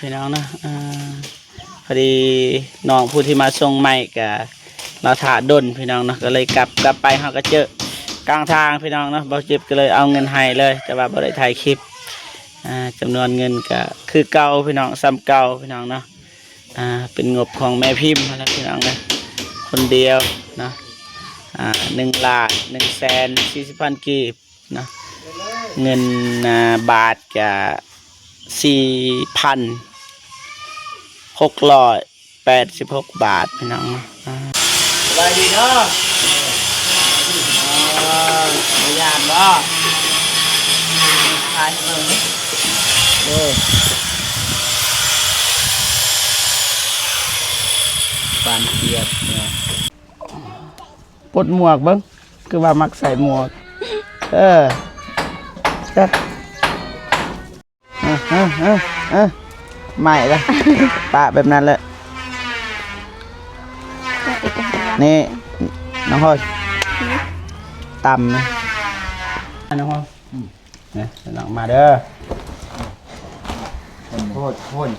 พี่น้องนะพอดีน้องผู้ที่มาส่งใหม่กับเราถ่าดนพี่น้องนะก็เลยกลับไปเขาก็เจอกลางทางพี่น้องนะบ่จิบก็เลยเอาเงินให้เลยแต่ว่าบ่ได้ถ่ายคลิปจำนวนเงินก็คือเก่าพี่น้องซ้ำเก่าพี่น้องเนาะเป็นงบของแม่พิมพ์นะพี่น้องนะคนเดียวนะ1,140,000 กีบนะเงินบาทกับ4,686 บาทพี่น้องสบายดีเนาะไม่ยากบ่ทายเบิ่งปานเกียบเนี่ยปลดหมวกเบิ่งคือว่ามักใส่หมวกจัดไม่ละปะแบบนั้นเลยนี่น้องฮอยต่ำนะน้องฮอยเนี่ยน้องมาเด้อโคตร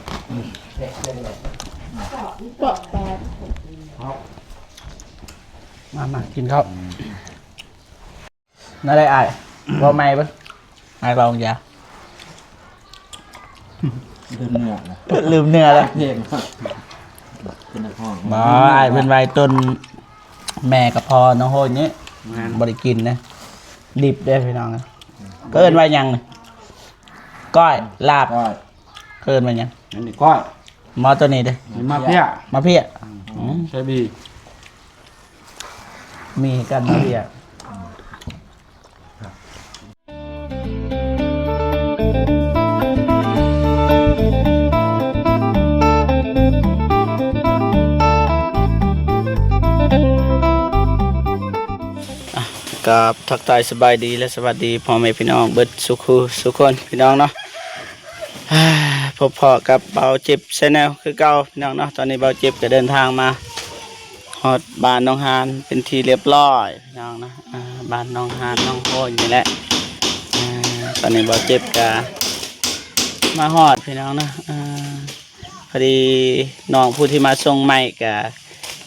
มากินข้าวน่าได้บ่ไม่ปะไอ้เบาจ้ะลืมเนื้อแล้วบ่ไอ้เป็นใบต้นแม่กับพ่อน้องโฮนี้บริกินนะดิบได้พี่น้องก็เอิ้นว่ายังก้อยลาบเอิ้นว่ายังนี่ก้อยมอตัวนี้เด้มาเพี้ยใช่บีมีกันมาเพี้ยกับทักทายสบายดีและสวัสดีพ่อแม่พี่น้องเบิดสุขคนพี่น้องเนาะพบกับเบาเจ็บแชนแนลคือเก่าพี่น้องเนาะตอนนี้เบาเจ็บจะเดินทางมาฮอดบ้านน้องฮานเป็นทีเรียบร้อยพี่น้องนะบ้านน้องฮานน้องโฮนี่แหละตอนนี้เบาเจ็บจะมาฮอดพี่น้องนะพอดีน้องผู้ที่มาส่งใหม่กับ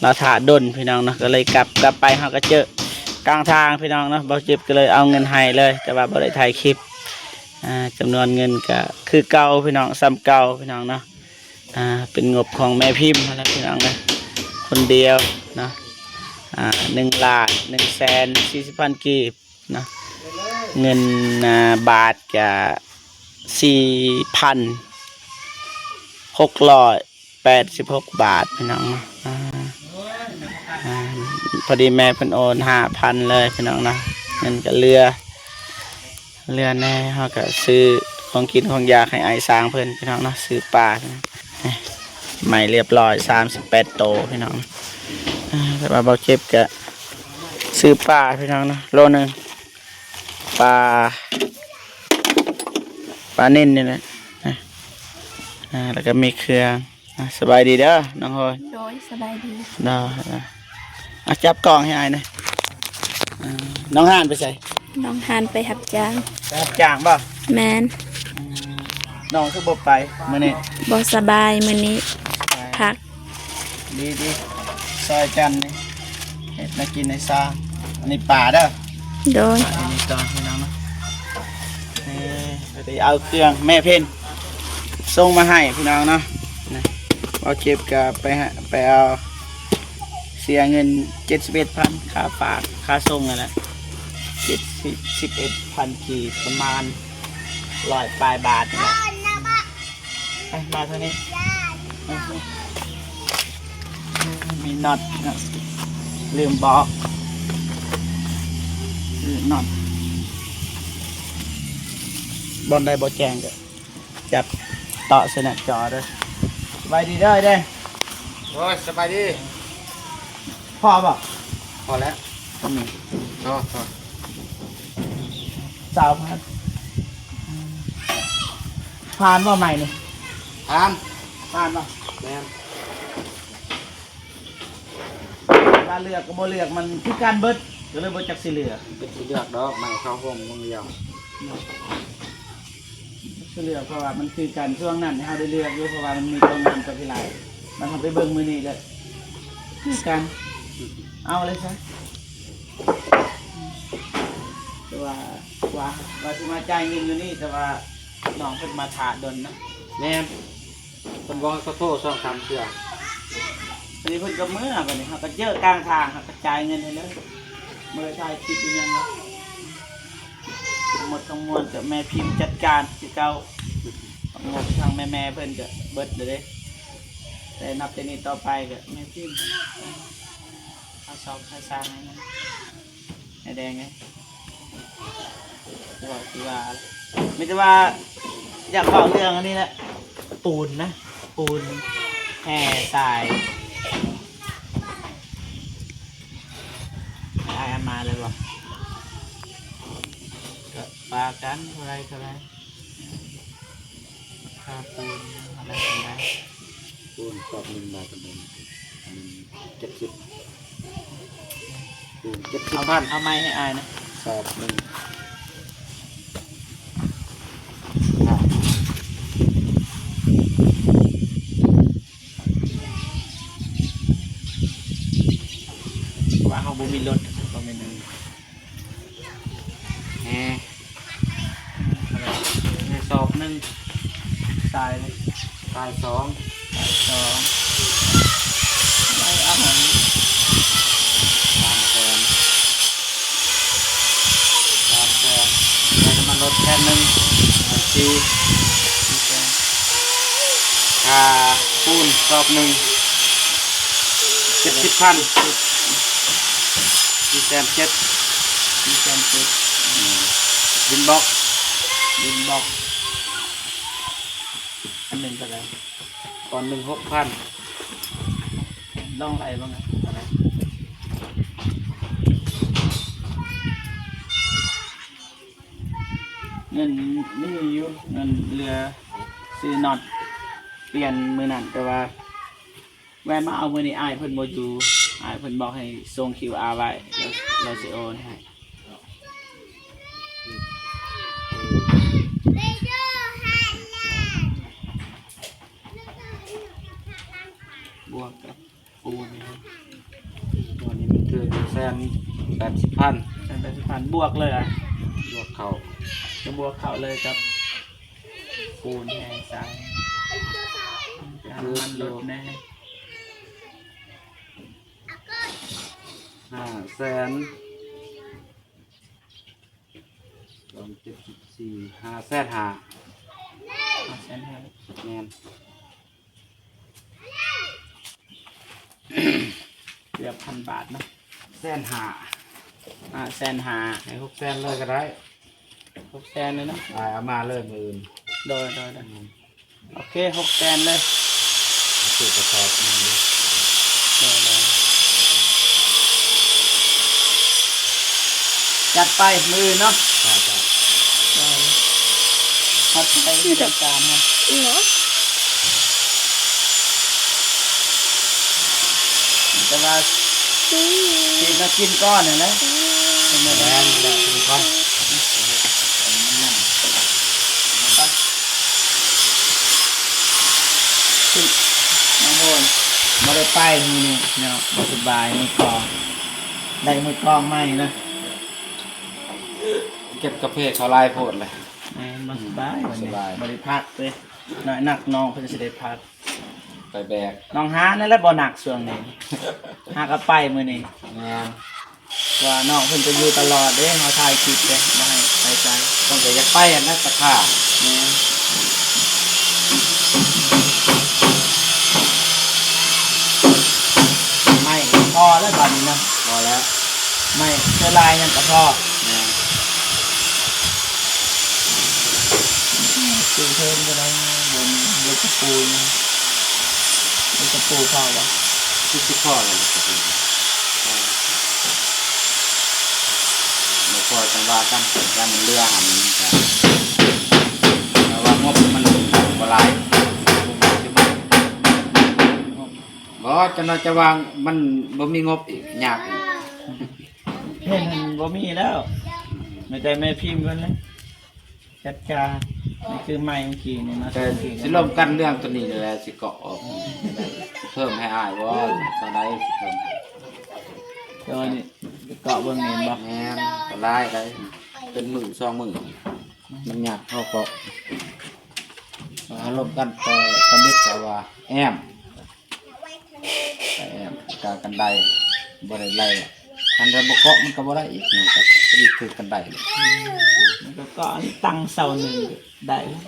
เราถ่าดนพี่น้องนะก็เลยกลับไปเขาก็เจอกลางทางพี่น้องนะบ่จิบก็เลยเอาเงินให้เลยแต่ว่าบ่ได้ถ่ายคลิปจำนวนเงินก็คือเก่าพี่น้องซ้ำเก่าพี่น้องเนาะเป็นงบของแม่พิมพ์นะพี่น้องนะคนเดียวนะ1,140,000 กีบนะเงินบาทกับ4,686 บาทพี่น้องพอดีแม่เพิ่นโอน5,000เลยพี่น้องนะเงินก็เรือแน่เขาก็ซื้อของกินของยาให้ไอ้สร้างเพิ่นพี่น้องนะซื้อปลาใหม่เรียบร้อย38 โตพี่น้องแต่ว่าเบาเจ็บก็ซื้อปลาพี่น้องนะโลนึงปลานิ่นนี่แหละแล้วก็มีเครื่องสบายดีเด้อน้องโฮยโดยสบายดีได้จับกล่องให้ไอ้หน่อยน้องห่านไปใส่น้องฮานไปหับจ้างป่ะแมนน้องคือบ่ไปมื้อนี้บ่สบายมื้อนี้พักดีซอยจันนี่เฮ็ดมากินในซาอันนี้ป่าเด้อโดยอันนี้ก่อนพี่น้องนะไปเอาเครื่องแม่เพิ่นส่งมาให้พี่น้องเนาะเอาเจ็บกับไปเอาเสียเงิน71,000ค่าฝากค่าส่งนั่นแหละ11,000 กีบประมาณ100 ปลายบาทนี่แหละมาเท่านี้มีน็อตลืมบอกน็อตบอลได้บอลแจงก็จับต่อเส้นจอด้วยสบายดีได้โอ้ยสบายดีพอป่ะพอแล้วนี่พอ3,000ผ่านว่าใหม่นี่ผ่านป่ะแม่ถ้าเลือกก็บ่เลือกมันคือการเบิดก็เลยบ่จักสิเลือกเป็นสิเลือกดอกใหม่เข้าห้องมึงเดียวส เลือกเพราะว่ามันคือการช่วงนั้นที่เราได้เลือกอยู่เพราะว่ามันมีตัวงานตัวพิไลมันทำไปเบิ่งมือนี่เลยคือกันเอาเลยซะแต่ว่าที่มาจ่ายเงินอยู่นี่แต่ว่าน้องเพิ่นมาถาดนนะ แม่คนบอกให้เขาโทษช่องทำเชื่อ ทีนี้เพิ่นก็เมื่อบัดนี้ครับก็เจอกลางทางครับกระจายเงินให้เลยเมื่อชายคิดอยู่ยังไงทั้งหมดทั้งมวลกับแม่พิมพ์จัดการคือเก่าทั้งหมดทางแม่เพิ่นก็เบิดเลยเด้แต่นับแต่นี้ต่อไปก็แม่พิมพ์เอาสอบข้าสร้างให้นะให้แดงไงบอกที่ว่าไม่ใช่ว่าอยากบอกเรื่องอันนี้แหละปูนนะปูนแห่ทรายไอ้มาเลยวะก็ปากันอะไรค่าปูนอะไรกันได้ ปูนสอบ1 บาทกับ70ปูน70,000 เอาไม้ให้อายนะ สอบ1ว่าเขาบ่มีรถก็ไม่นึง แหม ในสอบหนึ่งตายเลย ตาย2 สองไม่เอาหนัง 3 แสนแล้วน้ำมันรถแค่1 4ค่าปูนสอบ1 70,000 4,700,000 มีแกนติด ดินบล็อก ดินบอกอันหนึ่งก็ได้ ก่อน1 6,000 ล่องไรบ้างนะอะไรเงินนี่อยู่เงินเรือซื้อน็อตเปลี่ยนมือนั่นแต่ว่าแวะมาเอามือนี่อายเพิ่นโมอยู่อายเพิ่นบอกให้ส่ง QR ไว้แล้วเราจะโอนให้บวกกับปูนนะครับ วันนี้มันคือ180,000 180,000บวกเลยอ่ะ บวกเขา จะบวกเข้าเลยกับปูนแห้งทรายมันลดแน่ 500,000 274 500,000 เอาเส้นให้ แม่น เกือบ1,000 บาทเนาะ 150,000 150,000 ให้600,000เลยก็ได้ 600,000เลยเนาะ เอามาเลยมื้ออื่น โดยโอเค600,000เลย ซื้อกระสอบนึงดิ โดยจัดไปมือเนาะ จ้า ฮัดไปที่จัดการนะ เนาะ แต่ว่ากินมากินก้อนนะเป็นไง แม่นแล้วคุณก่อน ขึ้นน้องโอนมาได้ไปมือนี่เนาะบ่สบายมือกองได้มือกองใหม่นะ เก็บกระเพาะเขาลายโพดเลย มาสบายวันนี้ สบาย บริพักเลยน้อยหนักน้องเพิ่นจะได้พัก ไปแบก น้องหานั่นแหละบ่หนักส่วนนี้หากระไปมื้อนี้ แม่น ว่าน้องเพิ่นจะอยู่ตลอดเด้เฮาถ่ายคลิปเด้บ่ให้ไปไกล ต้องจะไปอันนั้นตะข่า แม่นไม่พอแล้วบัดนี้นะ พอแล้ว ไม่เสื้อลายยังก็พอ แม่น ซื้อเพิ่มก็ได้บนลูกกระปูนะลูกกระปูพอบ่ คิดพ่อเลยแล้วพอจังว่ากันกันเรือหันกันแต่ว่างบมันบ่หลายบ่จะน่าจะวางมันบ่มีงบอีกยากอีก เห็นบ่มีแล้วไม่แต่แม่พิมพ์เพิ่นเลย จัดการนี่คือไม้เมื่อกี้นี่มา แต่สิลมกันเรื่องตัวนี้นี่แหละสิเกาะออกสิเพิ่มให้อายว่าตอนใดสิเพิ่ม ตัวนี้เกาะเบิ่งนี่บ่ แม่นก็ไล่ได้เป็นมือสองมือมันยากเข้าเกาะอารมณ์กันแต่ตำลึกแต่ว่าแอมแต่แอมกากันไดบ่ได้ไล่คันเราบ่เกาะมันก็บ่ได้อีกนี่ก็อีกคือกันไดเลย มันก็เกาะนี่ตั้งเสาหนึ่งได้แล้ว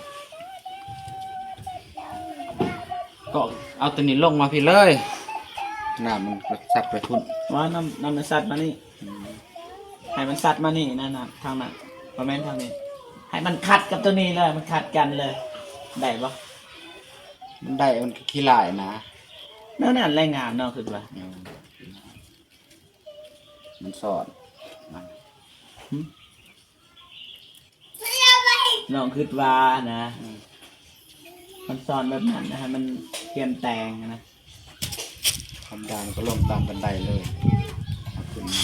ก็เอาตัวนี้ลงมาพี่เลยน้ำมันก็ซับไปพุ่น ว่าน้ำมันสัตว์มานี่ให้มันสัตว์มานี่นั่นน่ะทางนั้นประมาณทางนี้ให้มันขัดกับตัวนี้เลยมันขัดกันเลยได้ปะ มันได้มันก็ขี้ลายนะ นั่นน่ะแรงงานเนาะคือว่า มันสอดมัน ลองคิดว่านะมันสอนแบบนั้นนะฮะมันเปลี่ยนแปลงนะ ธรรมดามันก็ลงตามกันไดเลยเอาขึ้นมา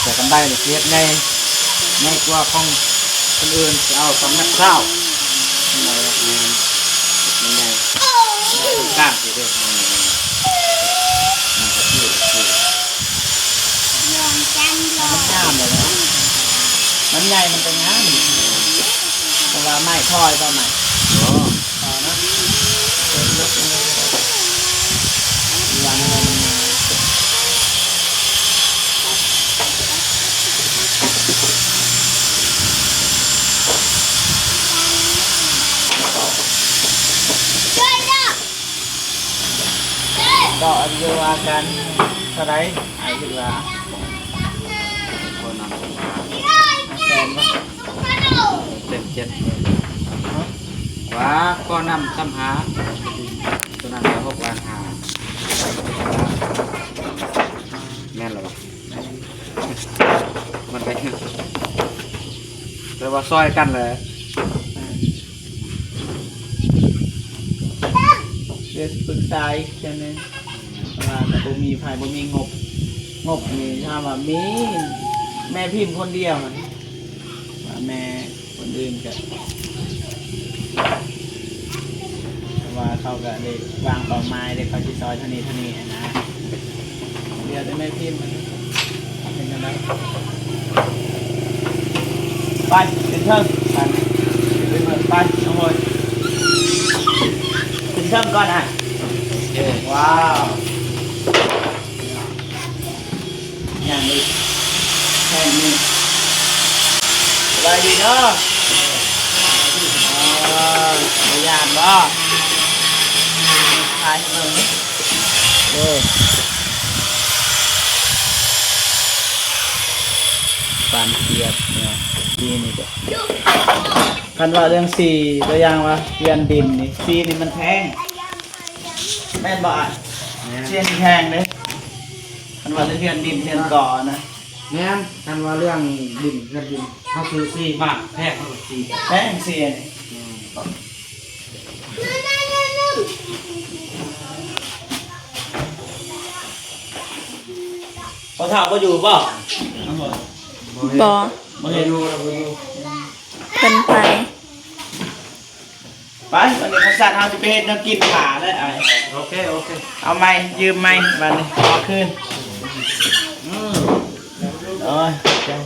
แต่กันไดเนี่ยเสียดในตัวของคนอื่นจะเอาสำนักข้าวนี่ไงล่ะนี่ไงก้างสิเด้อมันก็ชื่อ มันงามเลยนะมันใหญ่มันเป็นงามแต่ว่าไม่ทอยก็ไม่ อ๋อ พอนะเป็นรถอะไรก็ได้วันอะไรมันมาก็อันเดียวกันเท่าไหรไอ้คือว่า คนนั้น แสนวะ เต็ม7ว่าก็นำซ้ำหาตัวนั้นก็6 ล้านหาแม่นหรอวะมันไปแต่ว่าซอยกันเลย เดี๋ยวปรึกษาอีกเช่นนึงว่าแต่บ่มีภายบ่มีงบนี่ถ้าว่ามีแม่พิมพ์คนเดียวมันว่าแม่คนอื่นก็ว่าเขาก็ได้วางเป้าหมายได้เขาสิซอยเท่านี้นะเดี๋ยวจะแม่พิมพ์มันเป็นยังไงไปขึ้นเทิงไปน้องโอยขึ้นเทิงก่อนอ่ะ โอเค ว้าวอย่างนี้แค่นี้สบายดีเนาะไม่ยากบ่ทายเมืองปานเกียบเนี่ยดีนี่ก็คันว่าเรื่องสีตัวอย่างว่าเรียนดินนี่สีนี่มันแพงแม่นบ่อ่ะเชียนแพงเลยคันว่าเรื่องดินเรียนก่อนะ แม่นกันว่าเรื่องดินเขาซื้อซีมากแพงเขาซี แพงเสียนี่พอถามว่าอยู่ป่ะ บ่ มาเห็นอยู่เราอยู่ เพิ่นไป ไปวันนี้พันสัตว์เอาจะไปเห็ดน้ำกินขาเลยไอ้ โอเค เอาไม้ยืมไม้วันนี้ขอคืนโอ้ยจ้า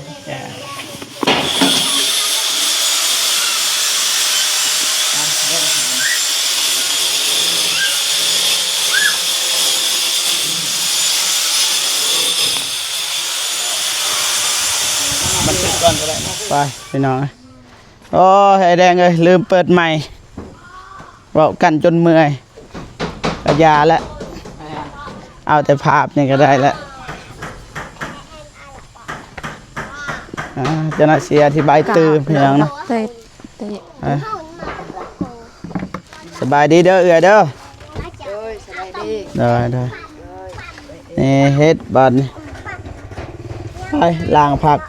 บันทึกก่อนก็ได้นะไปพี่น้องโอ้ยไอ้แดงเลยลืมเปิดใหม่เว้ากันจนเมื่อยกระยาแล้วเอาแต่ภาพนี่ก็ได้แล้วเจ้าหน้าที่อธิบายตื่นพี่น้องเนาะ เตะ สบายดีเด้อเอื้อเด้อ สบายดี ได้นี่เฮ็ดบัดนี่ไปล้างผัก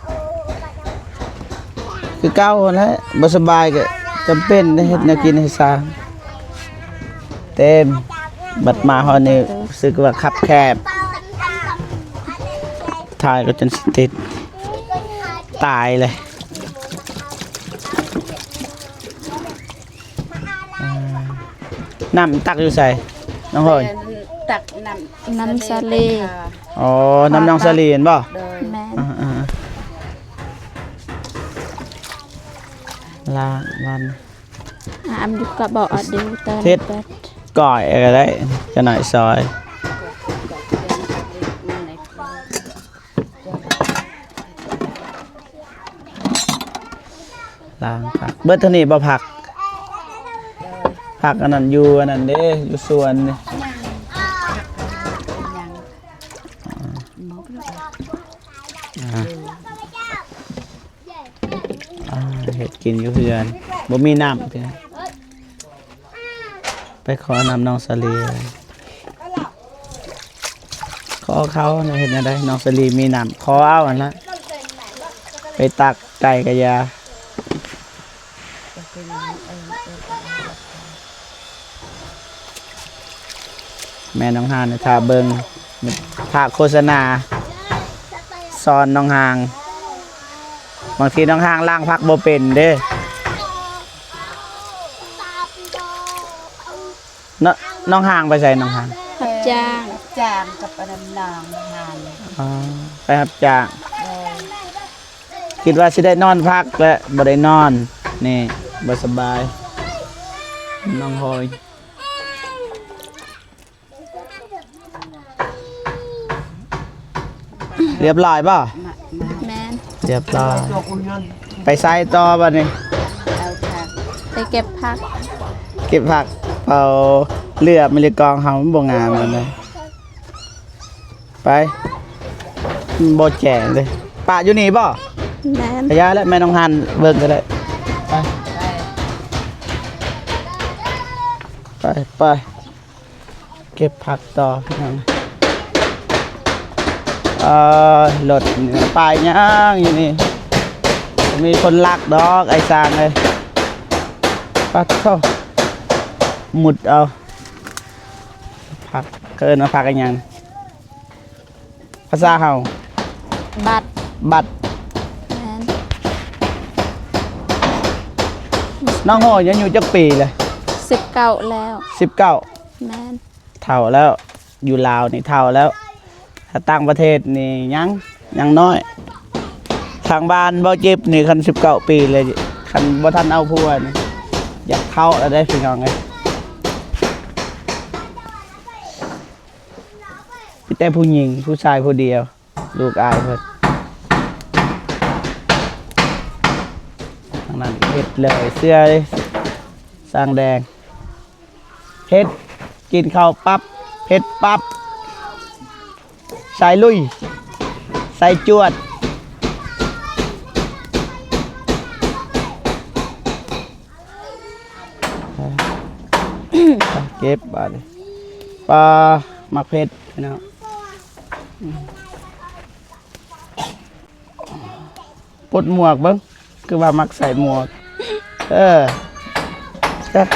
คือเก้าคนแล้วบ่สบายก็จำเป็นได้เฮ็ดแนวกินให้สร้างเต็มบัดมาฮอดนี่รู้สึกว่าคับแคบถ่ายก็จนสิติดตายเลย น้ำตักอยู่ใส่น้องเฮย ตักน้ำสาลี อ๋อน้ำน้องสลีเห็นบ่ โดยแม่ อ่าล้างมัน อำอยู่กับบ่อดิวเตอร์ เทศ ก่อยอะไรได้จะหน่อยซอยล้างผักเบิดเท่านี้บ่ผักอันนั้นอยู่อันนั้นเด้อยู่สวนนี่เห็ดกินอยู่เพื่อนบ่มีน้ำเพื่อนไปขอน้ำน้องสลีขอเขาเห็นอะไรน้องสลีมีน้ำขอเอาอันละไปตักไก่กะยาแม่น้องหานทาเบิงทาโฆษณาซอนน้องหางบางทีน้องหางล่างพักบ่เป็นเด้น้องหางไปใส่น้องหาง รับจ้าง กับอนันนางงาน ไปครับจ้างคิดว่าสิได้นอนพักแล้วบ่ได้นอนนี่บ่สบายน้องหอยเรียบร้อยป่ะ แม่น เรียบร้อยไปไซต่อป่ะนี่ เอาทาง ไปเก็บผัก เก็บผักเป่าเลือดมิลลิกองเฮามันบ่งามแล้วนะไปบ่แจ๋งเลยป้าอยู่นี่ป่ะ แม่น ขยายแล้วแม่น้องหันเบิ่งก็ได้ไปเก็บผักต่อพี่น้องรถปลายย่างอยู่นี่มีคนลักดอกไอ้สร้างเลยปัดเข้าหมุดเอาผักเกินมาผักกันยังภาษาเฮา บัตร บัตร แม่น น้องโหยังอยู่จักปีเลย 19แล้ว 19 แม่น เท่าแล้วอยู่ลาวนี่เท่าแล้วถ้าต่างประเทศนี่ยังน้อยทางบ้านบ่เจ็บนี่คัน19 ปีเลยคันบ่ทันเอาผัวนี่อยากเข้าแล้วได้พี่น้องไงพี่แต่ผู้หญิงผู้ชายผู้เดียวลูกอายเพิ่นทางนั้นเฮ็ดเลยเสื้อเลยสร้างแดงเฮ็ดกินข้าวปั๊บเฮ็ดปั๊บใส่ลุยใส่จวดเก็บบาดปลาหมักเผ็ดนะปลดหมวกเบิ้งคือว่ามักใส่หมวกจัก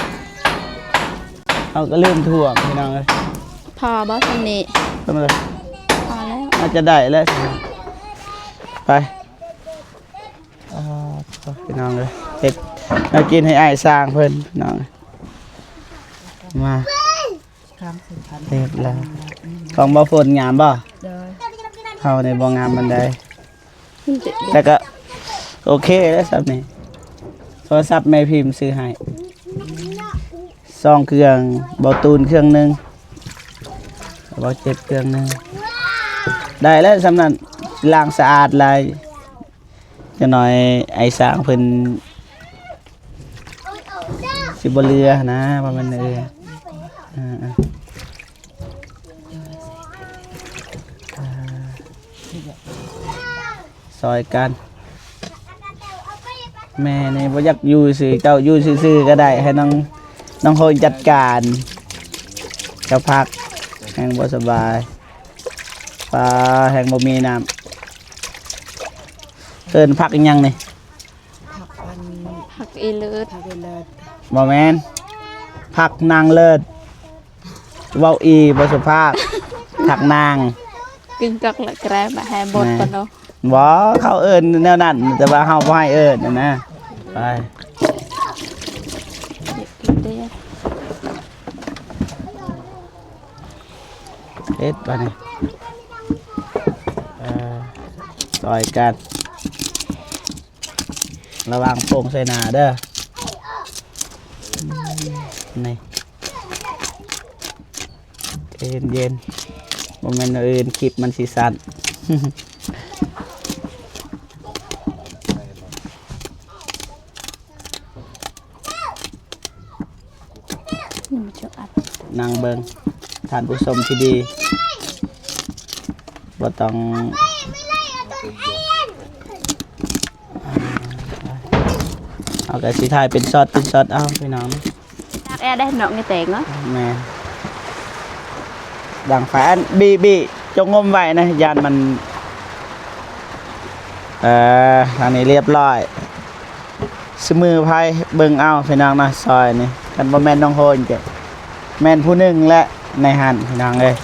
เอาก็เริ่มถ่วงพี่น้องเลย พอบ่สนิ ขึ้นมาเลย พอแล้ว น่าจะได้แล้วไปพี่น้องเลยเฮ็ดเรากินให้อ้ายสร้างเพิ่นพี่น้องมา คำสุพรรณ เรียบร้อยของบ่ฝนงามบ่ เดิน เฮาในบ่งามบันไดแต่ก็โอเคแล้วสับนี่โทรศัพท์แม่พิมพ์ซื้อให้2เครื่องเบาตูนเครื่องหนึงเบาเจ็บเครื่องหนึงได้แล้วสำนั้นล้างสะอาดหลายจะหน่อยไอ้สร้างเพิ่นสิบ่เรือนะว่ามันซอยกันแม่นี่บ่อยากอยู่ซื่อเจ้าอยู่ซื่อๆก็ได้ให้น้องโหยจัดการเจ้าพักแห่งบ่สบายปลาแห่งบ่มีน้ำเอิ้นพักอีหยังนี่ ผักวัน ผักอีเลือด ผักเวลา บ่แม่นพักนางเลิศเว้าอีบ่สุภาพพักนาง กินกักละแกรบให้บดปะเนาะ บ่เขาเอิ้นแนวนั้นแต่ว่าเฮาบ่ให้เอิ้นนะไป กินเด้ เอ็ดบ้านี่ซอยกันระวังโป่งใส่หนาเด้อนี่เย็นโมเมนต์อื่นคลิปมันสีสัน นี่มันจะอัด นางเบิงทานผู้ชมที่ดีบ่ต้องเอาแต่สีไทยเป็นซอสเอาพี่น้อง แอร์ได้หนอกในแตงเนาะ แม่ดังแฟนบีจงงมไว้นะยานมันทางนี้เรียบร้อยสมือไพ่เบิ่งเอาพี่น้องนะซอยนี่กันบ่แม่นน้องโฮนเจ้แม่นผู้หนึ่งและในหันพี่น้องเลย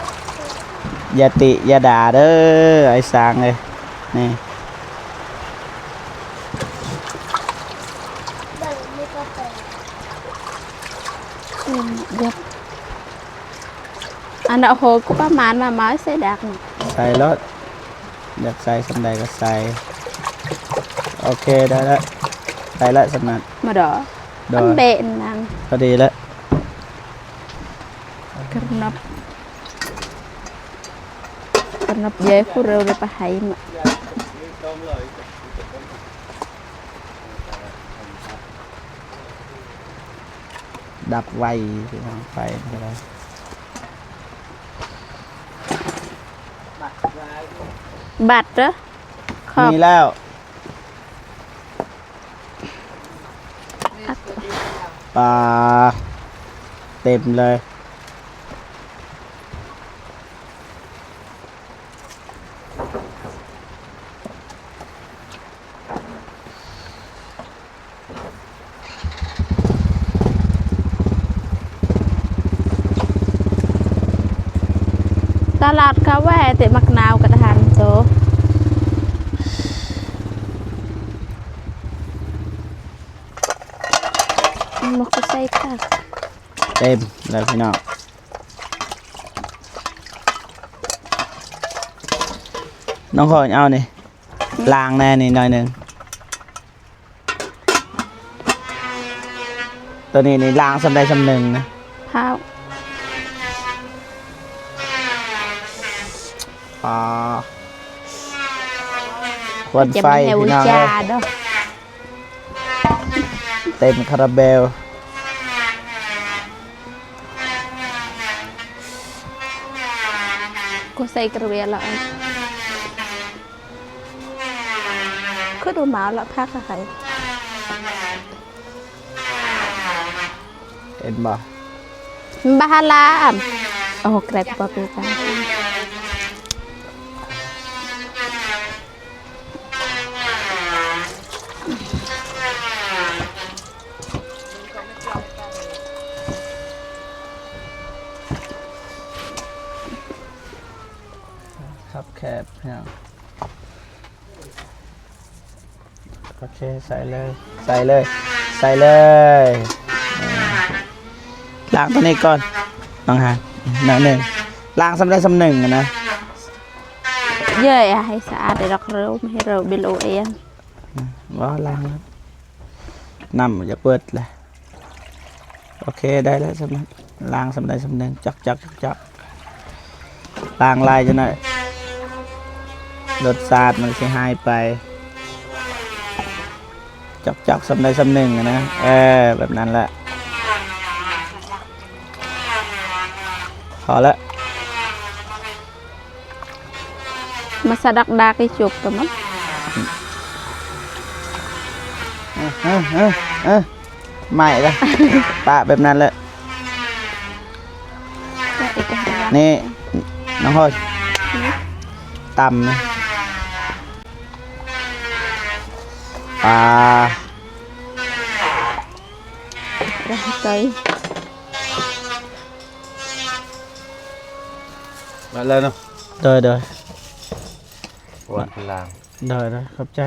อย่าติอย่าด่าเด้อไอ้สางเลยนี่ เย็บอันนั้นโอ้โหก็ประมาณมาไม้ใส่ดักนี่ ใส่รถอยากใส่สำใดก็ใส่โอเคได้แล้วใส่ละสำนัก มาดอ ด มั อน เบะนัง พอดีแล้ว กระนับเย้ผู้เร็วเลยไปให้มา ดับไวพี่น้องไฟก็ได้ บัตรเหรอขอบ มีแล้ว ปลาเต็มเลยตลาดเขาแหวะแต่มักนาวกระทานโซมกใส่ค่ะ เต็มเลยพี่น้องน้องขอเอานี่ล้างแน่นี่หน่อยหนึ่งตัวนี้นี่ล้างสำใดสำหนึ่งนะ ข้าว ปลาควัน จะ ไฟ ไม่เฮว พี่น้อง จา เอ้ย ดอก เต็มคาราเบล กูใส่กระเวียนแล้วอันคือดูหมาแล้วพักอะไร เห็นบ่ บาลามโอ้เกรดปอปีกัน ครับแคบพี่น้องโอเคใส่เลยใส่เลยใส่เลยล้างตัวนี้ก่อนน้องฮานหน่อยหนึ่งล้างสำใดสำหนึ่งอะนะ เย้ยให้สะอาดเลยดอกเร็วไม่ให้เราเบลโอเอง ว่าล้างแล้วน้ำจะเปิดเลยโอเคได้แล้วสำหรับล้างสำใดสำหนึ่งจักล้างลายจะหน่อยรสชาติมันจะหายไปจักสำใดสำหนึ่งอะนะแบบนั้นแหละพอแล้ว มาสะดักดากให้จุกตัวมั้ง ไม่ละ ปะแบบนั้นแหละ ก็อีกอัน นี่น้องพลอยตำนะปลา ได้ใจ มาเลยเนาะ เดย ปวดพลัง ขอบใจ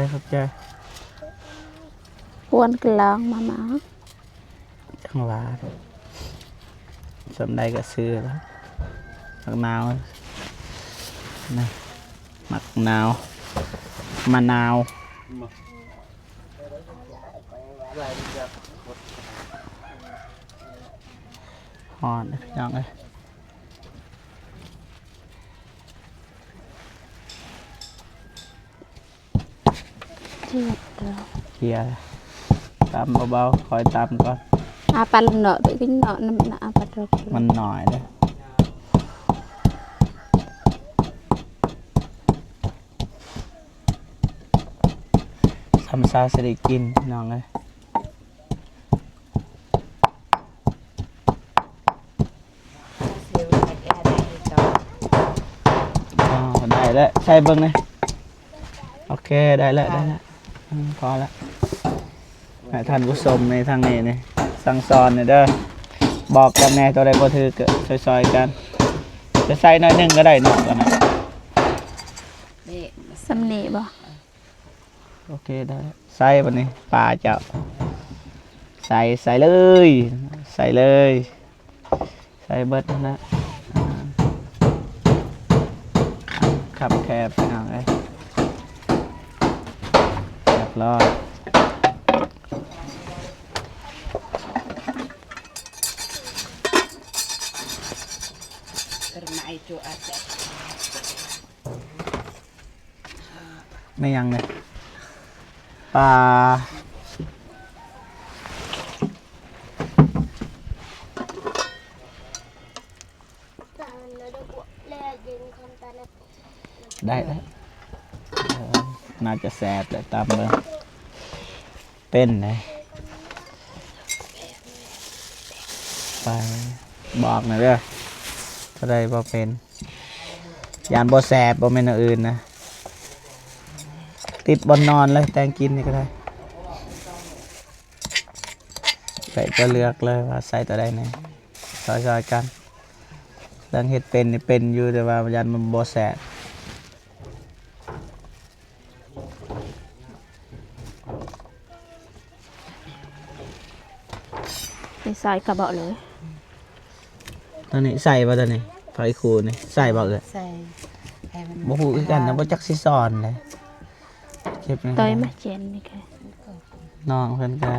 ปวนกลางมาหมา จังหวะสำใดก็ซื้อแล้วผักนาว นี่หมักนาวมะนาวหอนยังไง เจ็บเด้อ เคลียร์ตามเบาๆคอยตามก่อน อาปันเนาะตัวกินเนาะน้ำหนาปัดรก มันหน่อยเลยทำซาสไดิกินน้องเลย เสียวอะไรอะไรต่อ อ๋อได้แล้วใช่เบิ้งเลยโอเคได้แล้วได้แล้วพอแล้วให้ท่านผู้ชมในทางนี้นี่สั่งสอนนี่เด้อบอกกันแน่ตัวใดบ่ถือเกิดซอยๆกันจะใส่น้อยหนึงก็ได้เนาะกันนะ นี่ สำเนีบ่ โอเคได้ใส่บัดนี้ปลาเจ้าใส่เลยใส่เลยใส่เบิดนั่นนะขับแคบไปหน่อยเรียบร้อย กระไม้จั่วอาจจะ ไม่ยังเลยปลาได้แล้วน่าจะแสบแต่ตามเลยเป็นเลยไปบอกหน่อยเด้อก็ได้บ่เป็นยานบ่แสบบ่เป็นอย่างอื่นนะติดบนนอนเลยแตงกินนี่ก็ได้ใส่จะเลือกเลยว่าใส่ตัวใดไหนซอยๆกันเรื่องเห็ดเป็นนี่เป็นอยู่แต่ว่ายันมันบ่แสบ ไปซอยกระบอกเลย ตอนนี้ใส่ป่ะตอนนี้ไฟคูนี่ใส่บ่เลย ใส่ให้มัน บ่ฮู้คือกันนะบ่จักสิสอนเลยเจ็บนะ ต่อยมาเจนนี่ค่ะ น้องเพิ่นก็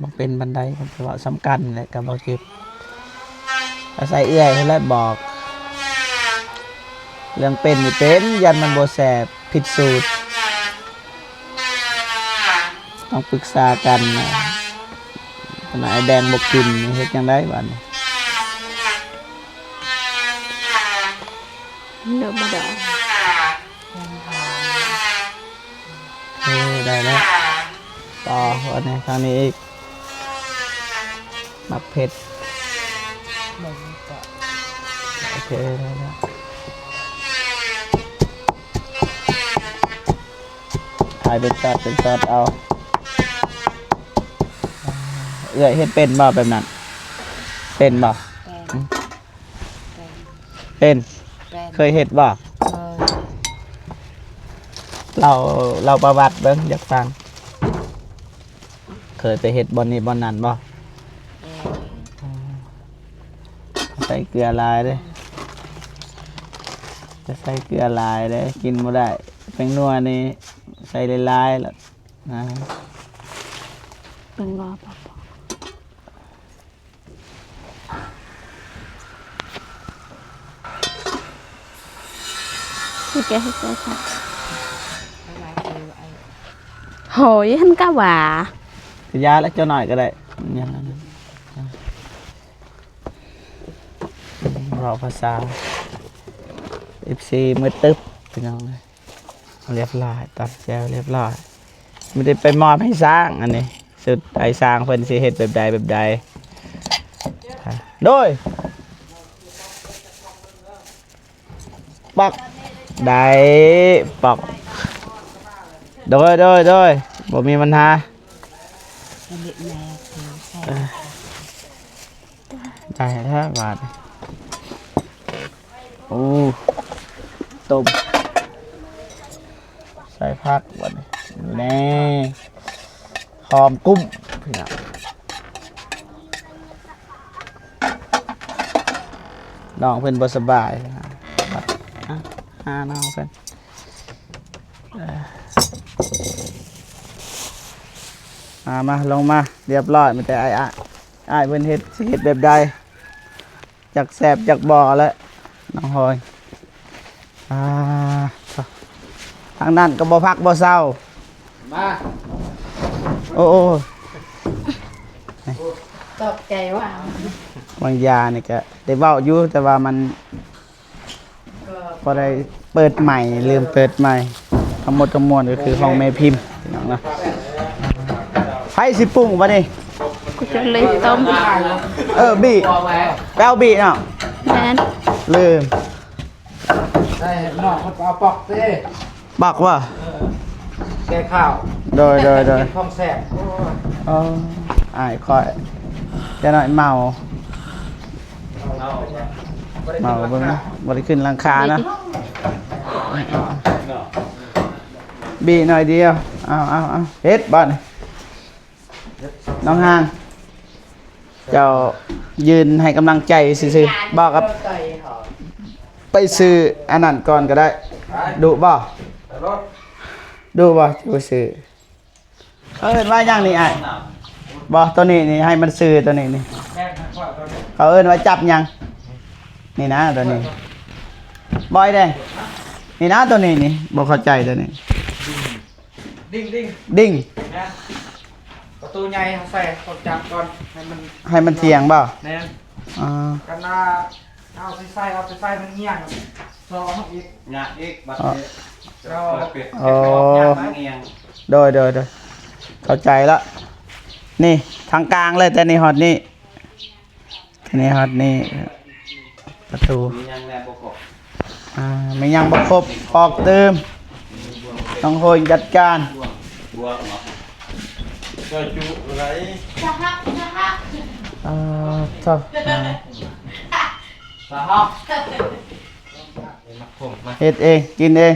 บ่เป็นบันไดเพิ่นก็เว้าสำคัญแหละก็บ่เจ็บอาศัยเอื้อยเพิ่นแล้วบอก เรื่องเป็นนี่เป็นยันมันบ่แสบผิดสูตรต้องปรึกษากันนะขณะไอ้แดงบ่กินนี่เฮ็ดจังได๋บัดนี้ เดิมมาดอก ได้แล้วต่อวันนี้ครั้งนี้อีกมักเผ็ด บ่งก็ โอเคได้แล้วถ่ายเป็นช็อตเอาเอื้อยเฮ็ดเป็นบ่แบบนั้นเป็นบ่ เป็น เป็น เป็น เคยเฮ็ดบ่ เราประวัติเบิ่งอยากฟังเคยไปเฮ็ดบ่อนนี้บ่อนนั้นบ่ใส่เกลือลายเด้จะใส่เกลือลายเด้กินบ่ได้แป้งนัวนี่ใส่หลายๆแล้วนะ เป็นงอปอกพี่แกให้แกค่ะ อะไรคือไอ้ โหยหันกะหว่า คือยาแล้วเจ้าหน่อยก็ได้อย่างนั้นรอภาษา FC มือตึ๊บพี่น้องเลยเรียบร้อยตัดแจวเรียบร้อยไม่ได้ไปมอบให้สร้างอันนี้สุดไอ้สร้างเพิ่นสิเฮ็ดแบบใดโดยปักได้ปักโดยบ่มีปัญหา มันเด็กแม่คือใส่ ได้แล้วบาทโอ้ต้มใส่ผักวันนี้แน่หอมกุ้มพี่น้องน้องเพิ่นบ่สบาย น้องเพิ่นมาลงมาเรียบร้อยมีแต่อ้ายเพิ่นเฮ็ดสิเฮ็ดแบบใดจักแซ่บจักบ่แล้วน้องหอยทางนั้นก็บ่พักบ่เศร้า มา โอ้ ตกใจว่า บางยานี่ก็ได้เว้าอยู่แต่ว่ามันพอได้เปิดใหม่ลืมเปิดใหม่ทั้งหมดทั้งมวลก็คือห้องแม่พิมพ์พี่น้องนะไผสิปรุงบ่นี่ กูจะเลยต้ม บี้ บอกแล้ว แป้วบี้เนาะ แม่น ลืม ได้นอกคนเอาปอกสิ บักว่า แกข้าว โดย เป็นท้องแสบ อ้ายค่อยจะหน่อยเมาเบิ่งนะบ่ได้ขึ้นหลังคานะบี้หน่อยเดียวเอาเฮ็ดบ่นี่น้องห่างเจ้ายืนให้กำลังใจซื่อๆบอกกับไปซื้ออันนั้นก่อนก็ได้ดุบ่ รถ ดูบ่ดูซื้อเขาเอิ้นว่าอย่างนี้อ้ายบ่ตัวนี้นี่ให้มันซื้อตัวนี้นี่ แม่ข้าวตัวนี้ เขาเอิ้นว่าจับหยังนี่นะตัวนี้บอยแดงนี่นะตัวนี้นี่บ่เข้าใจตัวนี้ ดิ้ง ดิ้ง นะประตูใหญ่เขาใส่คนจับก่อนให้ให้มันมันเทียงบ่ แน่น อ่า กันนาเอาไปใส่มันเงี้ยงซอเขาอีก nhạc ít bắt Ờ.เรา โอ้ nghiêng โดยเข้าใจแล้วนี่ทางกลางเลยแต่นี่ฮอตนี่นี่ฮอตนี่ประตู nhanh nè bộ cổ ไม่ยังบ่ครบออกเติมต้องโหยจัดการ đua nó cho chú lấy ชอบ sao không มาผมมา เฮ็ดเองกินเอง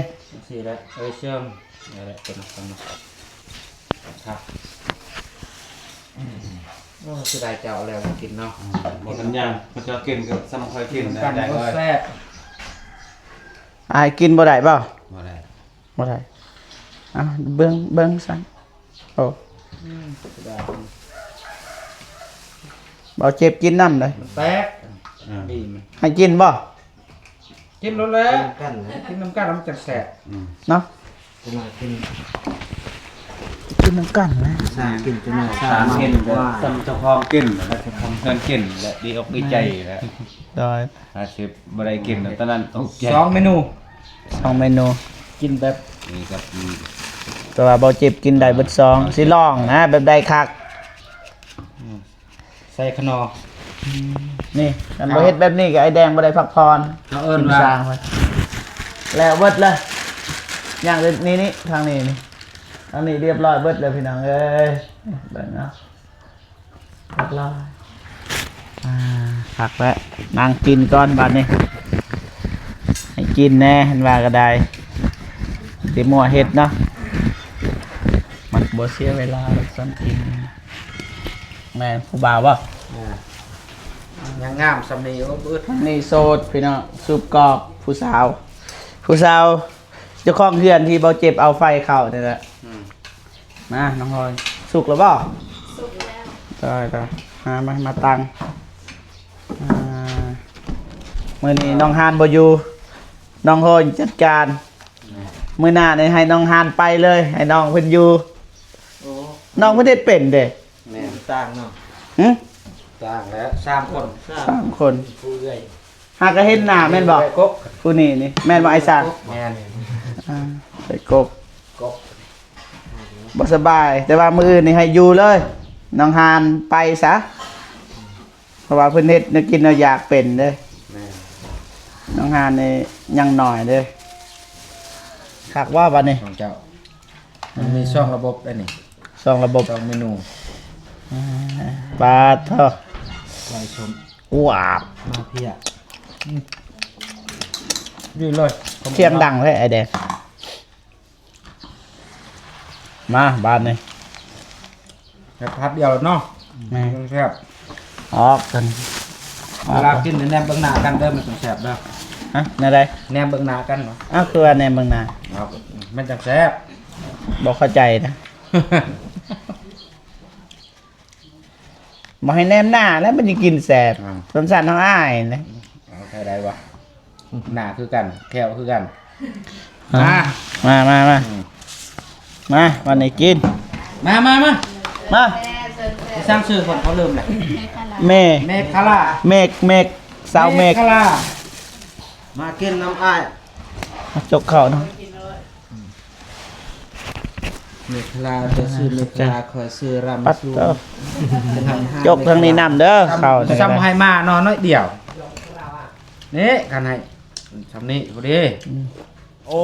สิแล้วเชื่อมนี่แหละเป็นคนครับโอ้สิได้เจ้าแล้วกินเนาะ một lần nhang một cho kiên cái xong hơi kiên กัน đại ก็ rồi แซ่บ อายกินบ่ได้เปล่า vào đây บ่ได้เบิ่งซั่นโอ้ สิได้ บ่เจ็บกินน้ำเลย แซ่บ ừ. ดีมัน ให้กินบ่ กินรถแล้วกินน้ำกันมันจะแซ่บ Ừ. เนาะ กินหน่อยกิน กินน้ำกันนะ กินจะหน่อย sáng kiên xong cho con kiên là cho con hơn kiên lại đi ốc đi chay là โดย xếp vào đây kiên là ta ăn ốc ส chay องเมนู สองเมนู กินแบบ thì gặp แต่ว่าบ่เจ็บกินได้เบิดซองสิลองนะแบบใดคัก ใส่ขนอ นี่กันบ่เฮ็ดแบบนี้ก็ไอ้แดงบ่ได้พักผ่อน เขาเอิ้น กิน ว่า สร้างไว้แล้วเบิดเลยอย่างนี่ทางนี้นี่ทางนี้เรียบร้อยเบิดเลยพี่น้องเอ้ยเบิ่งเนาะเรียบร้อยพักแล้วนั่งกินก่อนบัดนี้ให้กินแน่เห็นว่าก็ได้สิมั่วเฮ็ดเนาะมันบ่เสียเวลาหรอกซ้ำกินแม่นผู้บ่าวบ่ ยังงามสำนีโอ้บึด นี่โสดพี่น้องสูบกอกผู้สาวเจ้าของเรือนที่เบาเจ็บเอาไฟเข้านี่แหละมาน้องพลอยสุกแล้วบ่สุกแล้วได้มาตังมื้อนี้น้องฮานบ่อยู่น้องโฮยจัดการมื้อหน้านี่ให้น้องฮานไปเลยให้น้องเพิ่นอยู่ โอ้ น้องเพิ่นเฮ็ดเป็นเด้ แม่ต่างเนาะ หึ ต่างแล้ว3คน สามคน ผู้เอื้อย หากก็เห็นหน้าแม่นบ่ กบ ผู้นี่แม่นบ่ไอ้ซาง แม่น ใส่กบ กบ บ่สบาย แต่ว่ามื้ออื่นนี่ให้อยู่เลยน้องฮานไปซะเพราะว่าเพิ่นเฮ็ดแนวกินแนวอยากเป็นเด้อ แม่น น้องฮานนี่ยังหน่อยเด้อคักว่าบัดนี้ ของเจ้ามันมีช่องระบบได้นี่ สองระบบ ช่องเมนู ปาดเถอะ ไล่ชม ว้าบ มาเพียยืนเลย เสียงดังเลยไอ้แดงมาบ้านนี่ แบบพัดเดียวเนาะ แม่ ต้องแซ่บ ออกกัน เวลากินแนมเบื้องหน้ากันเด้อมันต้องแซ่บเด้อ ฮะแนวใด แนมเบิ่งหน้ากันเนาะ อ้าวคือว่าแนวเมืองนา เอามันจังแซ่บ บ่เข้าใจนะบ่ให้แนมหน้าแล้วมันจะกินแสบสมสันท้องอ้ายนะ เอาใครได้วะหน้าคือกันแควคือกัน มาวันนี้กิน มา มา ไปสร้างชื่อคนเขาลืมแหละ เม เมฆคารา เมฆสาวเมฆ คารามากินน้ำอ้าย จกเข่าเนาะ เมฆคาราจะซื้อเมฆคาราคอยซื้อรำ ปัด ซู เจ้าจกทางนี้นำเด้อเข่า ซ้ำให้มานอนน้อยเดียวนี่กันให้ซ้ำนี้พอดี โอ้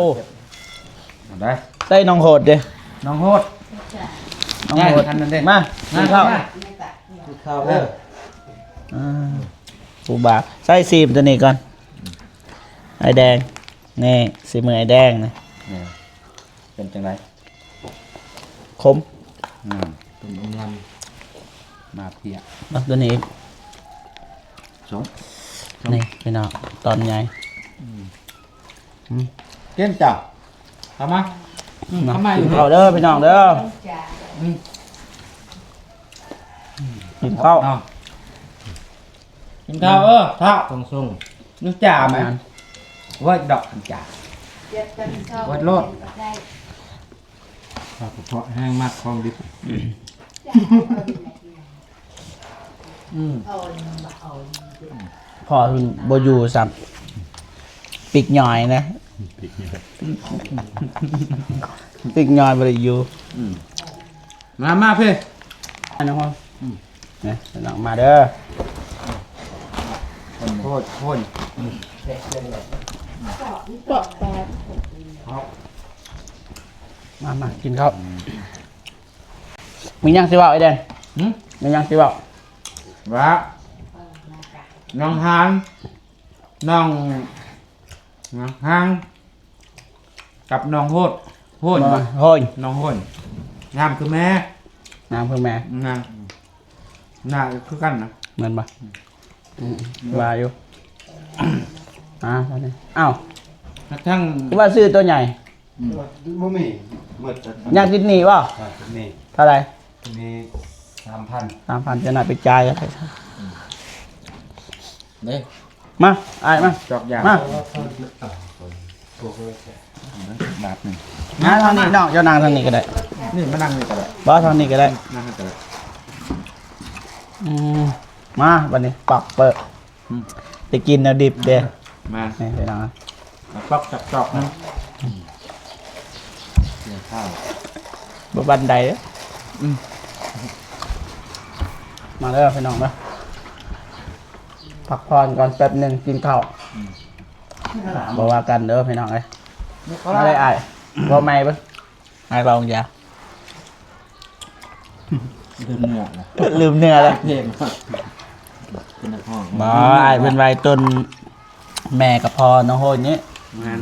เอาได้ ใส่น้องโหดเด้ น้องโฮด น้องโหด ได้ทันนั้นเด้ มากินข้าว ข้าวเด้อ ปูบาใส่ซีมตัวนี้ก่อนไอแดงนี่สีมือไอแดงนะ เนี่ยเป็นจังไร คม ตุ่มอมลำมาเพีย เอาตัวนี้อีก สอง นี่พี่น้องตอนใหญ่ เก้นจับทำมาทำไมอยู่ กินข้าวเด้อพี่น้องเด้อกินข้าว กินข้าวข้าวส่งส่งนึกจ่าไหมว่าดอกจ่าวัดโลดเพราะแห้งมากคลองดิบพอคุณโบอยูสับปิกหน่อยนะปิกหน่อยบริยู มาเพ่ อันนั้นพ่อเนี่ยพี่น้องมาเด้อ โคตรโคตร มากินข้าวมียังสิบ่าวไอแดงมียังสิบ่าว ว่าน้องฮานน้องฮางกับน้องโหดโหย น้องโหดงามคือแม่ น้ำเพื่อแม่ งามหน้าคือกันนะ เหมือนปะว่าอยู่ตอนนี้อ้าว ทั้ง คือว่าซื้อตัวใหญ่ บ่มีหมด อยากกินหนีป่ะ นี่ เท่าไหร มี3,000 3,000จะหน่อยไปจ่ายกัน นี่ มาไอ้ายมา จอกยาง มา บาทหนึ่ง มาทางนี้น้องเจ้านางทางนี้ก็ได้ นี่มานั่งนี่ก็ได้ บอสทางนี้ก็ได้ นั่งนี่ก็ได้ มาวันนี้ปักเปิดไปกินเอาดิบเด้ มา นี่ไปน้อง ปอกจับจอกนะเกี่ยวข้าว บบันไดเด้อมาเด้อไปน้องเด้อพักผ่อนก่อนแป๊บหนึ่งกินข้าวบอกว่ากันเด้อพี่น้องเอ้ยมาได้อ้ายบ่ไม่เบิ่งอ้ายลองยา เดินเหนื่อยนะ ลืมเนื้อแล้ว เพลงเป็นนักห้อง บ่อ้ายเป็นไวต้นแม่กับพ่อน้องโหยนี้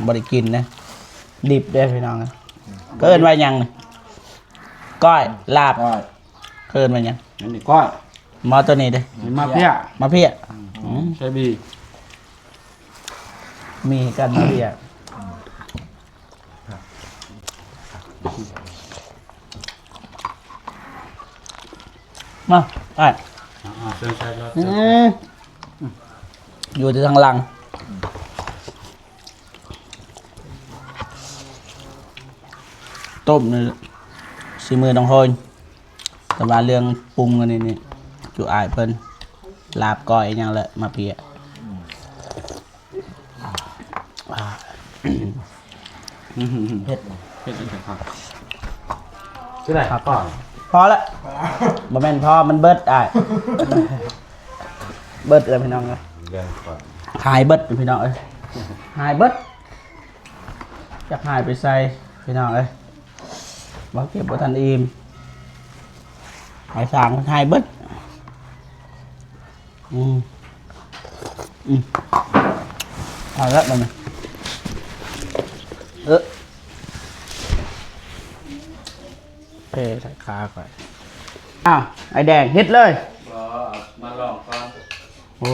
บ่ได้กินนะดิบเด้อพี่น้องเกินไว้ยังนี่ก้อยลาบ ก้อย เกินไว้ยัง อันนี้ก้อย หมอตัวนี้เด้อ นี่มาเพี้ย มาเพี้ย ใช่บี มีกันมาเพี้ยมาไปอยู่ที่ทางหลังต้มนี่สีมือน้องโฮยแต่ว่าเรื่องปรุงอันนี้นี่จุอายเพิ่นลาบก้อยอหยังแหละมาเพียเผ็ด เผ็ดจังครับ ชื่ออะไรครับก่อน พอละบ่แม่นพอมันเบิดอ้ายเบิดเลยพี่น้องเอ้ย เรื่องก่อน หายเบิดพี่น้องเอ้ยหายเบิดจักหายไปใส่พี่น้องเอ้ยบ่เก็บบ่ทันอิ่มหายสางหายเบิดเอาละมันเพใส่ขาก่อนอ้าวไอแดงเฮ็ดเลย มาลองก่อน โอ้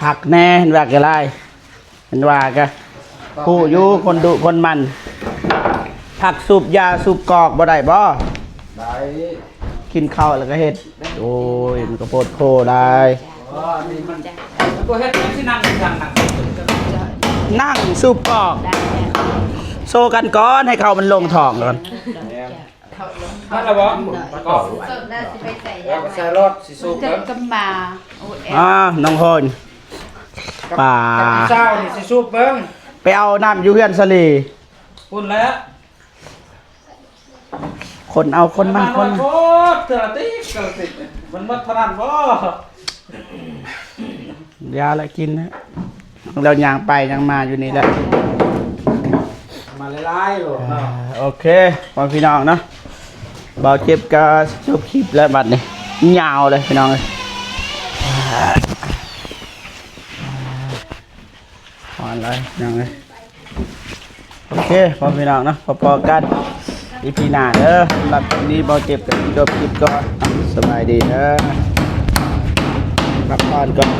ผักแน่เห็นว่าอะไร เป็นว่ากันผู้อยู่คนดุคนมันผักสูบยาสูบกอกบ่ได้บ่ ได้ กินข้าวแล้วก็เฮ็ดโอ้ยมันก็โพดโพได้ อ๋อนี่มันก็เฮ็ดที่นั่งนั่ง นั่งสูบกอกโซกันก่อนให้เขามันลงท้องก่อน นั่นละบ่ก็ สดน่าสิไปใส่ แล้วก็ใส่รถสิสูบ จะ เบิ่ง กำมาโอ้แอ น้องโฮนป่า เช้านี่สิสูบเบิ่ง ไปเอาน้ำอยู่เฮือนสลี พุ่นแล้ว คนเอาคนมาคน โคตรเถอะติ๊กเกิดติดมันหมดเท่านั้นบ่ ยาละกินนะเรายางไปยังมาอยู่นี่แหละ มาหลายๆโลเนาะ โอเคพ่อพี่น้องเนาะเบาเจ็บก็จบคลิปแล้วบัดนี้ยาวเลยพี่น้องเลยอ่อนเลยพี่น้องเลยโอเคพ่อพี่น้องเนาะพอๆกันอีพีหน้าเด้อสำหรับวันนี้เบาเจ็บก็จบคลิปก่อนสบายดีเด้อรับพรก่อน